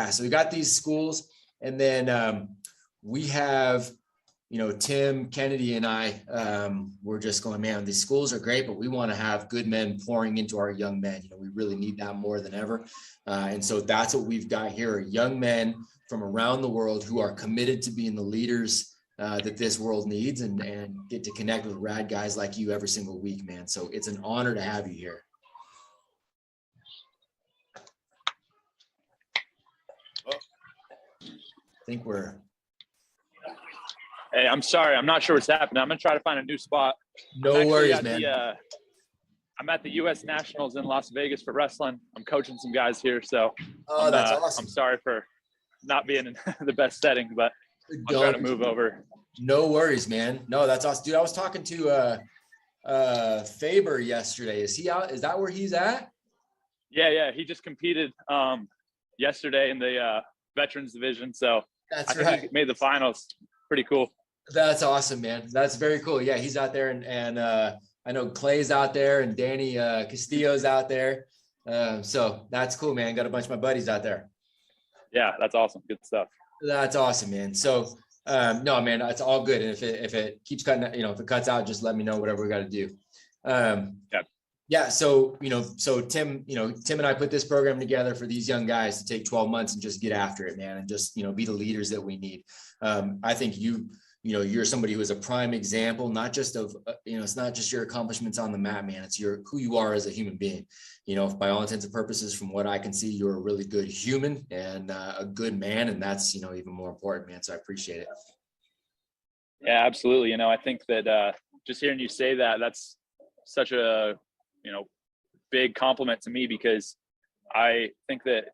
So we got these schools, and then we have, Tim Kennedy and I, we're just going, man, these schools are great, but we want to have good men pouring into our young men. We really need that more than ever. And so that's what we've got here, young men from around the world who are committed to being the leaders that this world needs, and get to connect with rad guys like you every single week, man. So it's an honor to have you here. I think we're. Hey, I'm sorry. I'm not sure what's happening. I'm going to try to find a new spot. No worries, man. I'm at the U.S. Nationals in Las Vegas for wrestling. I'm coaching some guys here, so that's awesome. I'm sorry for not being in the best setting, but I'm trying to move over. No worries, man. No, that's awesome. Dude, I was talking to Faber yesterday. Is he out? Is that where he's at? Yeah. He just competed yesterday in the veterans division, so that's I think he made the finals. Pretty cool. That's awesome, man. That's very cool. Yeah, he's out there, and I know Clay's out there, and Danny Castillo's out there. So that's cool, man. Got a bunch of my buddies out there. Yeah, that's awesome. Good stuff. That's awesome, man. So no, man, it's all good. And if it keeps cutting, if it cuts out, just let me know, whatever we got to do. Yeah. So, so Tim and I put this program together for these young guys to take 12 months and just get after it, man. And just, be the leaders that we need. I think you're somebody who is a prime example, not just of, it's not just your accomplishments on the mat, man. It's who you are as a human being. By all intents and purposes, from what I can see, you're a really good human and a good man. And that's, even more important, man. So I appreciate it. Yeah, absolutely. I think that just hearing you say that, that's such a, big compliment to me, because I think that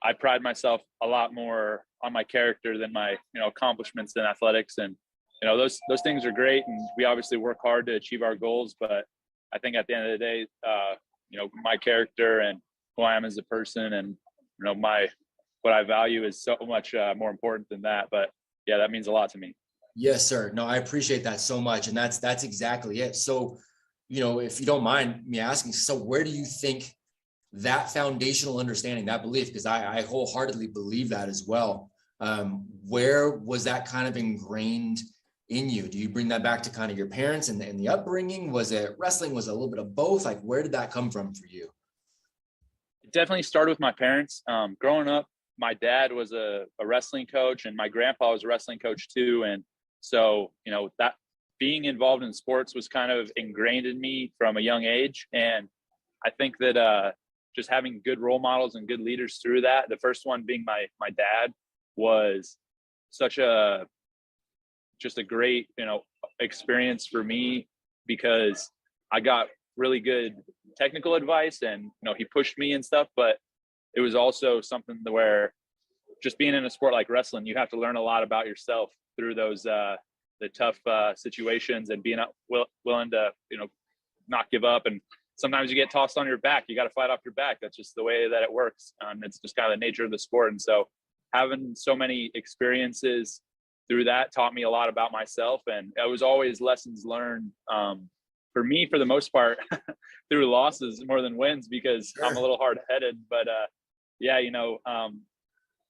I pride myself a lot more on my character than my, accomplishments in athletics. And, those things are great. And we obviously work hard to achieve our goals, but I think at the end of the day, my character and who I am as a person and, what I value is so much more important than that. But yeah, that means a lot to me. Yes, sir. No, I appreciate that so much. And that's exactly it. So, if you don't mind me asking, so where do you think that foundational understanding, that belief, because I wholeheartedly believe that as well, where was that kind of ingrained in you? Do you bring that back to kind of your parents and the upbringing? Was it wrestling? Was it a little bit of both? Like, where did that come from for you? It definitely started with my parents. Growing up, my dad was a wrestling coach, and my grandpa was a wrestling coach too. And so, that being involved in sports was kind of ingrained in me from a young age. And I think that just having good role models and good leaders through that, the first one being my dad, was such just a great, experience for me, because I got really good technical advice and, he pushed me and stuff, but it was also something where just being in a sport like wrestling, you have to learn a lot about yourself through those, the tough situations, and being willing to, not give up. And sometimes you get tossed on your back. You got to fight off your back. That's just the way that it works. It's just kind of the nature of the sport. And so having so many experiences through that taught me a lot about myself. And it was always lessons learned for me, for the most part, through losses more than wins, because I'm a little hard-headed. But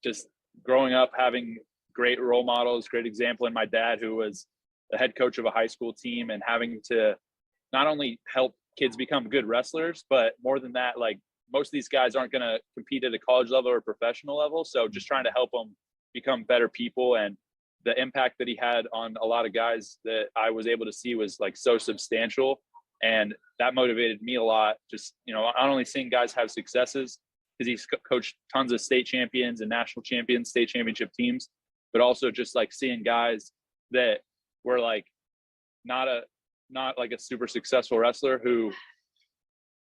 just growing up, having great role models, great example in my dad, who was the head coach of a high school team, and having to not only help kids become good wrestlers, but more than that, like, most of these guys aren't going to compete at a college level or professional level. So just trying to help them become better people. And the impact that he had on a lot of guys that I was able to see was like so substantial. And that motivated me a lot. Just, not only seeing guys have successes, because he's coached tons of state champions and national champions, state championship teams, but also just like seeing guys that were like not like a super successful wrestler who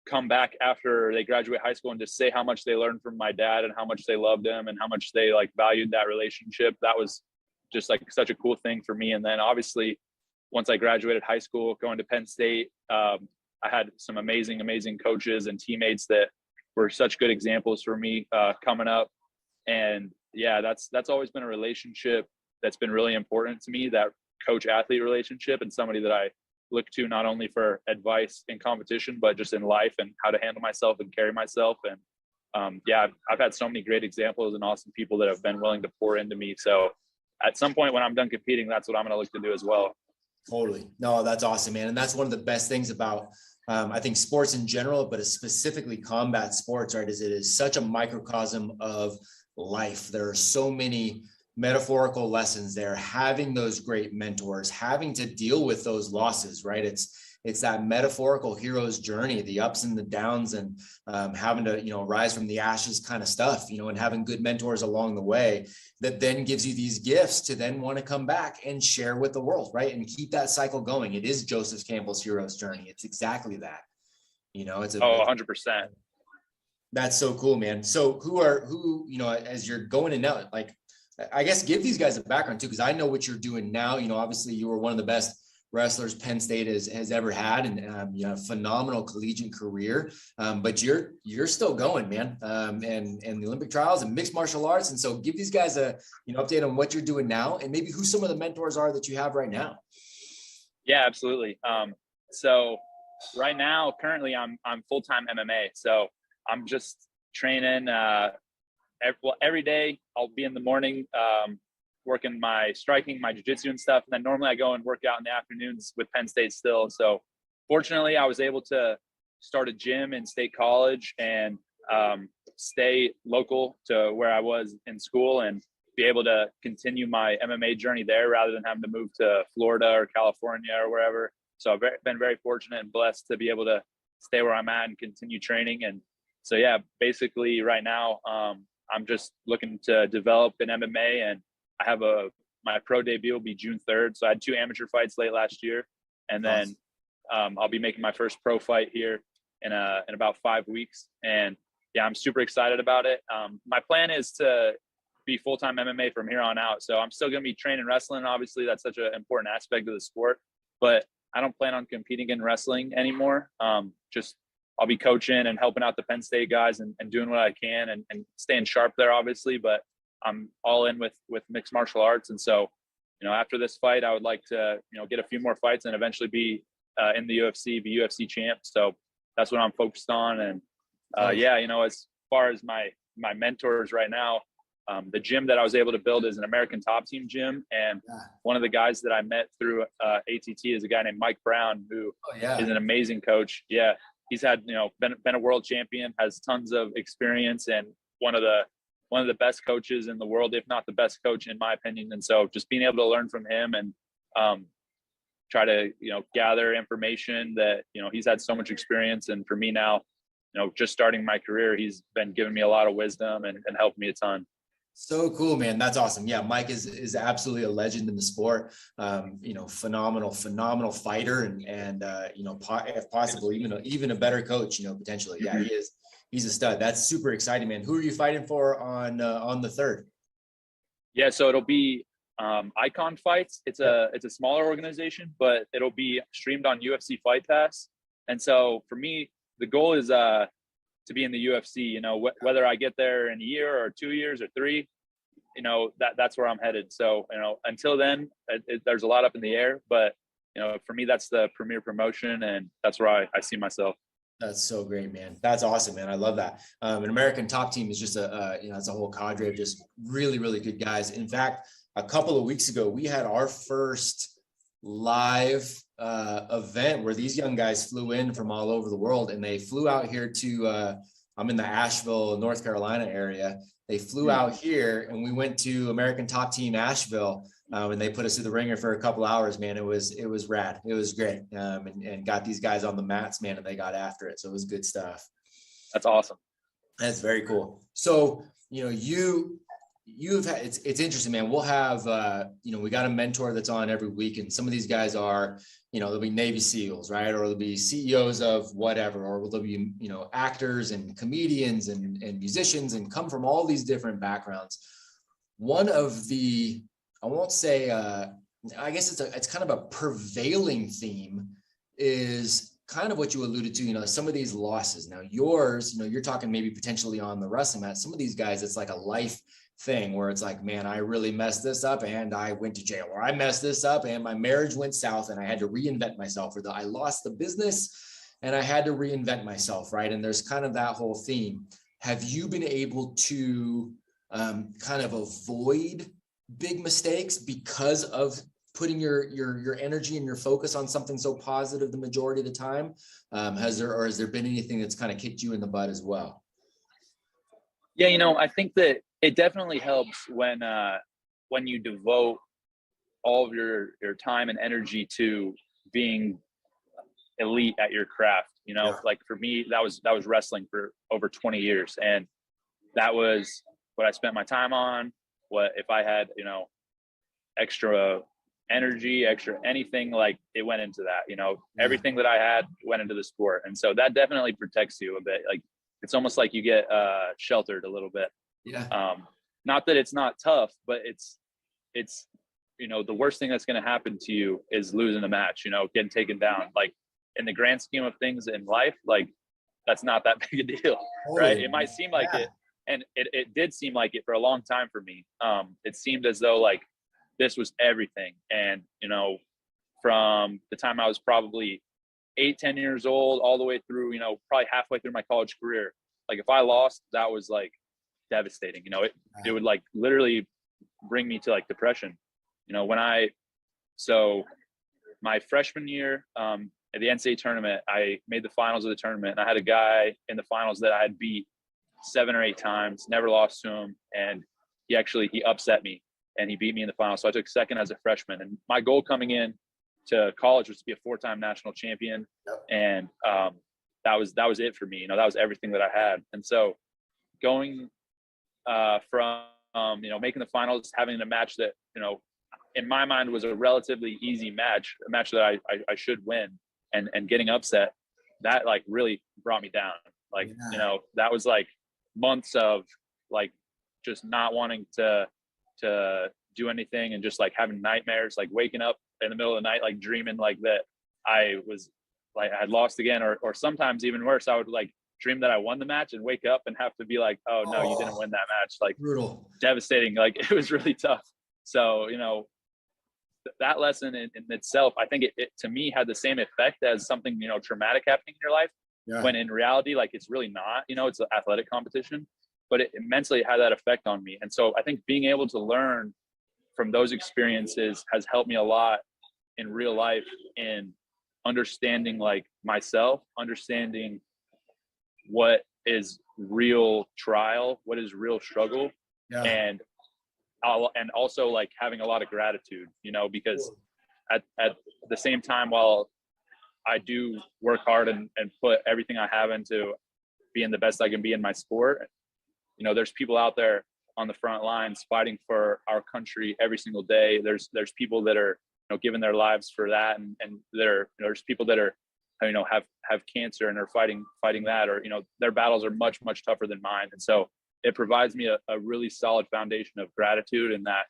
come back after they graduate high school and just say how much they learned from my dad and how much they loved him and how much they like valued that relationship. That was just like such a cool thing for me. And then obviously once I graduated high school, going to Penn State, I had some amazing coaches and teammates that were such good examples for me coming up. And yeah, that's always been a relationship that's been really important to me, that coach athlete relationship, and somebody that I look to not only for advice in competition, but just in life and how to handle myself and carry myself. And I've had so many great examples and awesome people that have been willing to pour into me. So at some point when I'm done competing, that's what I'm going to look to do as well. Totally. No, that's awesome, man. And that's one of the best things about, I think, sports in general, but specifically combat sports, right? Is it is such a microcosm of life. There are so many metaphorical lessons there, having those great mentors, having to deal with those losses, right? It's that metaphorical hero's journey, the ups and the downs, and having to, rise from the ashes kind of stuff, and having good mentors along the way that then gives you these gifts to then want to come back and share with the world, right? And keep that cycle going. It is Joseph Campbell's hero's journey. It's exactly that, it's 100%. That's so cool, man. So who, as you're going in now, like, I guess give these guys a background too, because I know what you're doing now. Obviously you were one of the best wrestlers Penn State has ever had, and phenomenal collegiate career. But you're still going, man. And the Olympic trials and mixed martial arts. And so give these guys a update on what you're doing now, and maybe who some of the mentors are that you have right now. Yeah, absolutely. So right now, currently I'm full-time MMA. So I'm just training every day. I'll be in the morning, working my striking, my jiu-jitsu and stuff. And then normally I go and work out in the afternoons with Penn State still. So fortunately I was able to start a gym in State College and stay local to where I was in school and be able to continue my MMA journey there rather than having to move to Florida or California or wherever. So I've been very fortunate and blessed to be able to stay where I'm at and continue training. And so, yeah, basically right now I'm just looking to develop an MMA, and I have my pro debut will be June 3rd. So I had 2 amateur fights late last year, and then I'll be making my first pro fight here in about 5 weeks. And yeah, I'm super excited about it. My plan is to be full-time MMA from here on out. So I'm still going to be training wrestling. Obviously that's such an important aspect of the sport, but I don't plan on competing in wrestling anymore. I'll be coaching and helping out the Penn State guys and doing what I can and staying sharp there, obviously, but I'm all in with mixed martial arts. And so, after this fight, I would like to, get a few more fights and eventually be in the UFC, be UFC champ. So that's what I'm focused on. And as far as my mentors right now, the gym that I was able to build is an American Top Team gym. And one of the guys that I met through ATT is a guy named Mike Brown, who is an amazing coach. Yeah. He's had, been a world champion, has tons of experience, and one of the best coaches in the world, if not the best coach in my opinion. And so just being able to learn from him and try to, gather information that, he's had so much experience. And for me now, just starting my career, he's been giving me a lot of wisdom and helped me a ton. So cool, man. That's awesome. Yeah. Mike is absolutely a legend in the sport. Phenomenal fighter and if possible, even a better coach, potentially. Yeah, he is. He's a stud. That's super exciting, man. Who are you fighting for on the 3rd? Yeah. So it'll be Icon Fights. It's a smaller organization, but it'll be streamed on UFC Fight Pass. And so for me, the goal is, to be in the UFC, whether I get there in a year or 2 years or 3, that's where I'm headed. So, until then, there's a lot up in the air, but, for me, that's the premier promotion, and that's where I see myself. That's so great, man. That's awesome, man. I love that. An American Top Team is just it's a whole cadre of just really, really good guys. In fact, a couple of weeks ago, we had our first live event where these young guys flew in from all over the world, and they flew out here to I'm in the Asheville, North Carolina area. They flew out here, and we went to American Top Team Asheville, and they put us through the ringer for a couple hours, man. It was rad. It was great. And got these guys on the mats, man, and they got after it. So it was good stuff. That's awesome. That's very cool. So, you've had, it's interesting, man. We'll have, we got a mentor that's on every week, and some of these guys are, they'll be Navy SEALs, right? Or they'll be CEOs of whatever, or they'll be, actors and comedians and musicians and come from all these different backgrounds. One of the, I won't say, I guess it's kind of a prevailing theme is kind of what you alluded to, some of these losses. Now yours, you're talking maybe potentially on the wrestling mat. Some of these guys, it's like a life thing where it's like, man, I really messed this up and I went to jail, or I messed this up and my marriage went south and I had to reinvent myself, or I lost the business and I had to reinvent myself. Right. And there's kind of that whole theme. have you been able to kind of avoid big mistakes because of putting your energy and your focus on something so positive the majority of the time? Has there been anything that's kind of kicked you in the butt as well? Yeah, I think that it definitely helps when you devote all of your time and energy to being elite at your craft. Like for me, that was wrestling for over 20 years, and that was what I spent my time on. What if I had extra energy, extra anything, like it went into that. Everything that I had went into the sport, and so that definitely protects you a bit. Like it's almost like you get sheltered a little bit. Not that it's not tough, but it's the worst thing that's going to happen to you is losing a match, getting taken down. Like in the grand scheme of things in life, like that's not that big a deal, right? It might seem like it, and it did seem like it for a long time for me. It seemed as though like this was everything. And, from the time I was probably 8-10 years old, all the way through, probably halfway through my college career, like if I lost, that was like devastating. It would like literally bring me to like depression. So my freshman year, at the NCAA tournament, I made the finals of the tournament, and I had a guy in the finals that I had beat 7 or 8 times, never lost to him. And he upset me, and he beat me in the finals. So I took second as a freshman, and my goal coming in to college was to be a 4-time national champion. And that was it for me. That was everything that I had. And so going from making the finals, having a match that in my mind was a relatively easy match, a match that I should win, and getting upset, that like really brought me down. Like that was like months of like just not wanting to do anything, and just like having nightmares, like waking up in the middle of the night, like dreaming like that I was like I had lost again, or sometimes even worse, I would like dream that I won the match and wake up and have to be like, oh no, you didn't win that match. Like brutal, devastating. Like it was really tough. So that lesson in itself, I think it to me had the same effect as something traumatic happening in your life, when in reality, like it's really not. It's an athletic competition, but it mentally had that effect on me. And so I think being able to learn from those experiences has helped me a lot in real life, in understanding like myself, understanding what is real trial, what is real struggle, and also like having a lot of gratitude, because at the same time, while I do work hard and put everything I have into being the best I can be in my sport, there's people out there on the front lines fighting for our country every single day. There's people that are giving their lives for that, and there's people that are have cancer and are fighting that, or their battles are much tougher than mine. And so it provides me a really solid foundation of gratitude, and that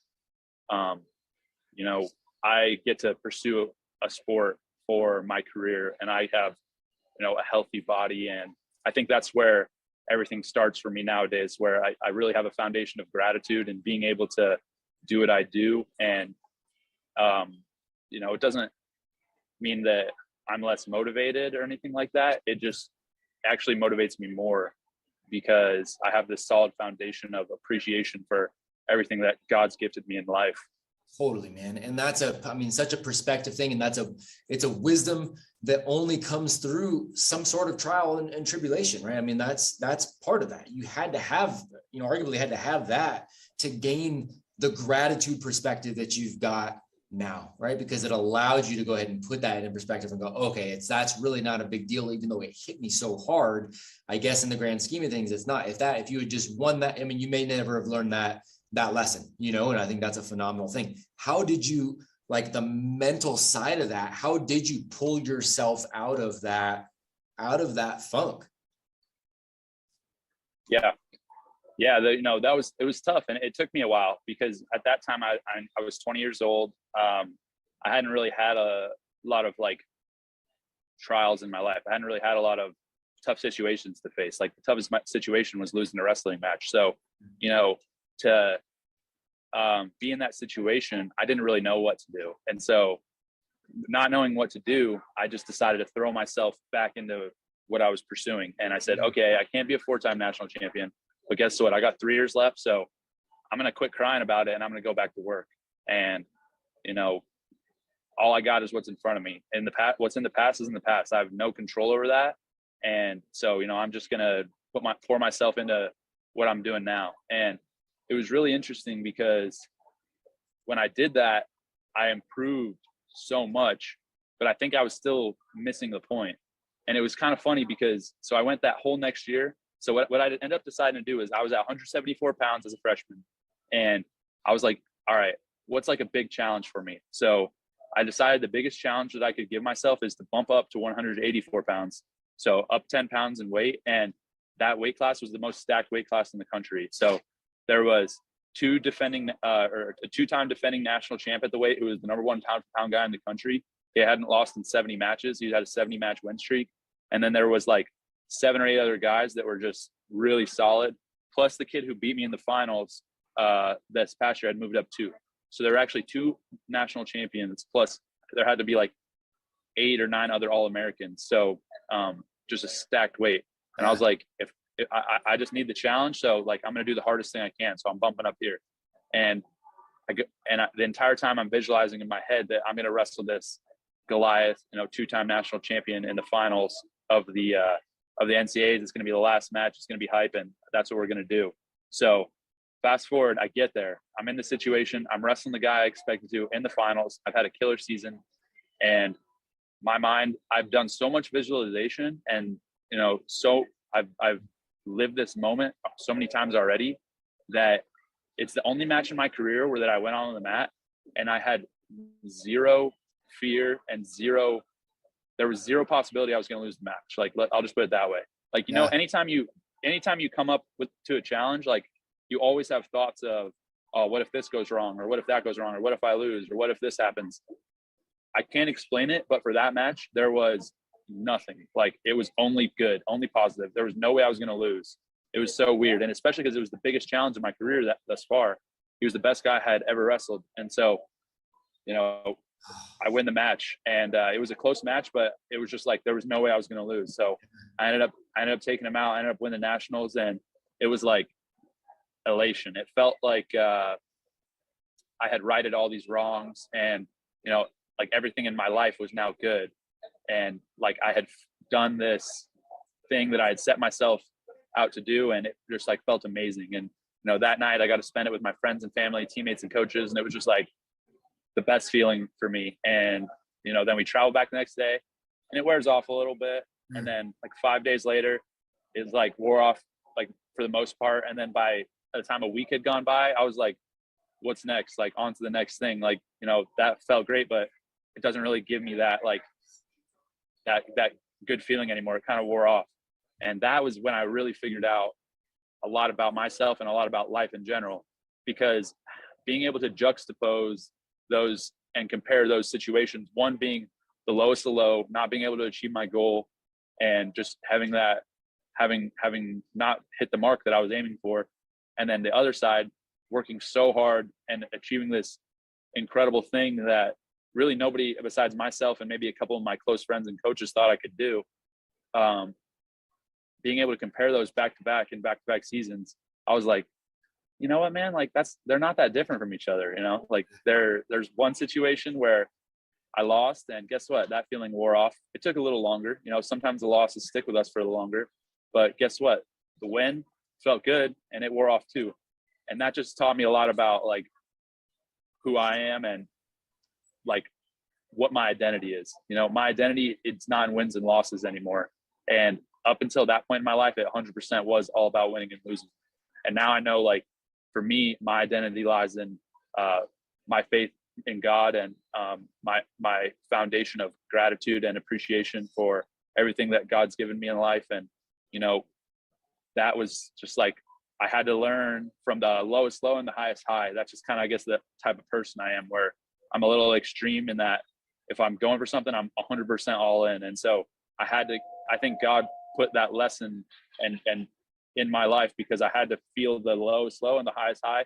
I get to pursue a sport for my career, and I have a healthy body. And I think that's where everything starts for me nowadays, where I really have a foundation of gratitude and being able to do what I do. And it doesn't mean that I'm less motivated or anything like that. It just actually motivates me more, because I have this solid foundation of appreciation for everything that God's gifted me in life. Totally, man. And that's such a perspective thing. And it's a wisdom that only comes through some sort of trial and tribulation, right? I mean, that's part of that. You had to have, arguably had to have that to gain the gratitude perspective that you've got now, right? Because it allowed you to go ahead and put that in perspective and go, okay, that's really not a big deal, even though it hit me so hard. I guess in the grand scheme of things, it's not. If you had just won that, I mean, you may never have learned that lesson, and I think that's a phenomenal thing. How did you, like the mental side of that, how did you pull yourself out of that funk? It was tough, and it took me a while, because at that time I was 20 years old. I hadn't really had a lot of like trials in my life. I hadn't really had a lot of tough situations to face. Like the toughest situation was losing a wrestling match. So, to be in that situation, I didn't really know what to do. And so, not knowing what to do, I just decided to throw myself back into what I was pursuing. And I said, okay, I can't be a 4-time national champion, but guess what? I got 3 years left. So I'm going to quit crying about it and I'm going to go back to work. And, you know, all I got is what's in front of me. In the past, what's in the past is in the past. I have no control over that. And so, you know, I'm just going to pour myself into what I'm doing now. And it was really interesting because when I did that, I improved so much, but I think I was still missing the point. And it was kind of funny because, so I went that whole next year. So what I ended up deciding to do is I was at 174 pounds as a freshman. And I was like, all right, what's like a big challenge for me? So I decided the biggest challenge that I could give myself is to bump up to 184 pounds. So up 10 pounds in weight. And that weight class was the most stacked weight class in the country. So there was a 2-time defending national champ at the weight, who was the number 1 pound for pound guy in the country. He hadn't lost in 70 matches. He had a 70 match win streak. And then there was like 7 or 8 other guys that were just really solid. Plus the kid who beat me in the finals this past year had moved up too. So there were actually 2 national champions, plus there had to be like 8 or 9 other All-Americans. So just a stacked weight. And I was like, if I just need the challenge. So like, I'm going to do the hardest thing I can. So I'm bumping up here. And the entire time I'm visualizing in my head that I'm going to wrestle this Goliath, you know, 2-time national champion in the finals of the NCAAs. It's going to be the last match. It's going to be hype. And that's what we're going to do. So fast forward, I get there. I'm in the situation. I'm wrestling the guy I expected to in the finals. I've had a killer season. And my mind, I've done so much visualization, and, you know, so I've lived this moment so many times already that it's the only match in my career where that I went on the mat and I had zero fear and there was zero possibility I was going to lose the match. Like, I'll just put it that way. Like, you know, anytime you come up to a challenge, like, you always have thoughts of, oh, what if this goes wrong? Or what if that goes wrong? Or what if I lose? Or what if this happens? I can't explain it, but for that match, there was nothing. Like, it was only good, only positive. There was no way I was going to lose. It was so weird. And especially because it was the biggest challenge in my career thus far. He was the best guy I had ever wrestled. And so, you know, I win the match, and it was a close match, but it was just like, there was no way I was going to lose. So I ended up taking him out. I ended up winning the nationals, and it was like elation. It felt like I had righted all these wrongs, and, you know, like, everything in my life was now good. And like, I had done this thing that I had set myself out to do, and it just like felt amazing. And, you know, that night I got to spend it with my friends and family, teammates and coaches. And it was just like the best feeling for me. And, you know, then we travel back the next day, and it wears off a little bit. And then like 5 days later, it like wore off, like, for the most part. And then by the time a week had gone by, I was like, what's next? Like, on to the next thing. Like, you know, that felt great, but it doesn't really give me that, like, that good feeling anymore. It kind of wore off. And that was when I really figured out a lot about myself and a lot about life in general, because being able to juxtapose those and compare those situations, one being the lowest of low, not being able to achieve my goal, and just having not hit the mark that I was aiming for. And then the other side, working so hard and achieving this incredible thing that really nobody besides myself and maybe a couple of my close friends and coaches thought I could do. Being able to compare those back to back in back-to-back seasons, I was like, you know what, man, like, they're not that different from each other. You know, like, there's one situation where I lost, and guess what? That feeling wore off. It took a little longer. You know, sometimes the losses stick with us for a little longer, but guess what? The win felt good, and it wore off too. And that just taught me a lot about, like, who I am and, like, what my identity is. You know, my identity, it's not in wins and losses anymore. And up until that point in my life, it 100% was all about winning and losing. And now I know, like, for me, my identity lies in my faith in God, and my foundation of gratitude and appreciation for everything that God's given me in life. And, you know, that was just like, I had to learn from the lowest low and the highest high. That's just kind of, I guess, the type of person I am, where I'm a little extreme in that if I'm going for something, I'm 100% all in. And so I think God put that lesson and in my life, because I had to feel the lowest low and the highest high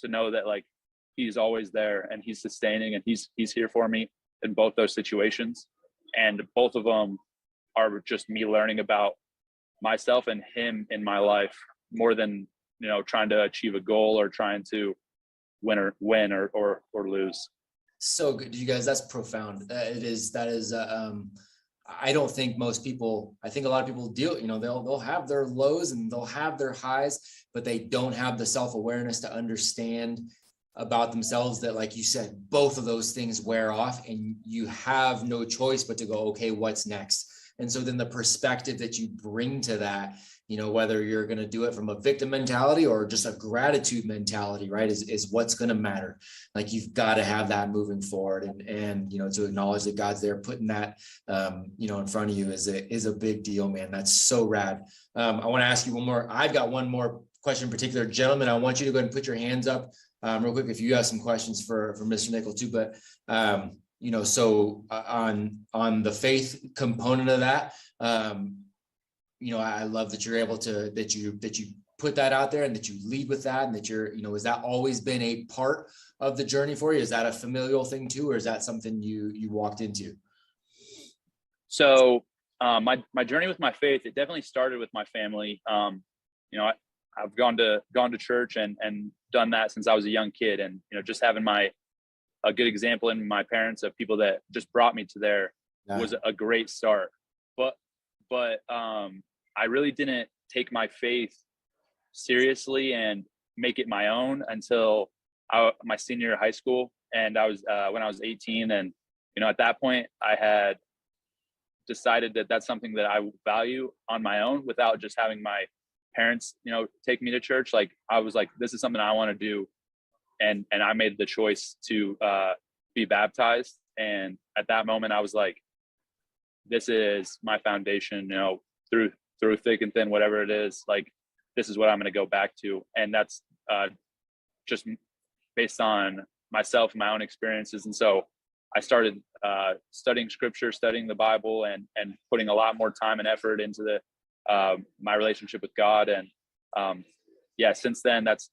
to know that, like, he's always there, and he's sustaining, and he's here for me in both those situations. And both of them are just me learning about myself and him in my life more than, trying to achieve a goal or trying to win or lose. So good, you guys. That's profound. That is. I don't think most people. I think a lot of people deal. They'll have their lows and they'll have their highs, but they don't have the self-awareness to understand about themselves that, like you said, both of those things wear off, and you have no choice but to go, okay, what's next? And so then the perspective that you bring to that, whether you're going to do it from a victim mentality or just a gratitude mentality, right, is what's going to matter. Like, you've got to have that moving forward, and to acknowledge that God's there, putting that, in front of you is a big deal, man. That's so rad. I want to ask you one more. I've got one more question in particular. Gentlemen, I want you to go ahead and put your hands up real quick if you have some questions for Mr. Nickal too. But so on the faith component of that, I love that you're able to, that you put that out there and that you lead with that, and that you're, has that always been a part of the journey for you? Is that a familial thing too, or is that something you walked into? So my journey with my faith, it definitely started with my family. I've gone to church and done that since I was a young kid, and just having a good example in my parents of people that just brought me to there was a great start. But I really didn't take my faith seriously and make it my own until my senior year of high school. And I was when I was 18, and at that point I had decided that that's something that I value on my own without just having my parents take me to church. Like, I was like, this is something I want to do, and I made the choice to be baptized. And at that moment I was like, this is my foundation, through thick and thin, whatever it is, like, this is what I'm going to go back to. And that's just based on myself and my own experiences. And so I started studying scripture, studying the Bible, and putting a lot more time and effort into my relationship with God. And since then, that's,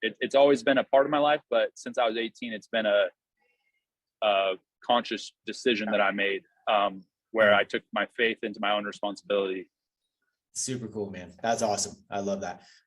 it's always been a part of my life, but since I was 18, it's been a conscious decision that I made, where I took my faith into my own responsibility. Super cool, man. That's awesome. I love that.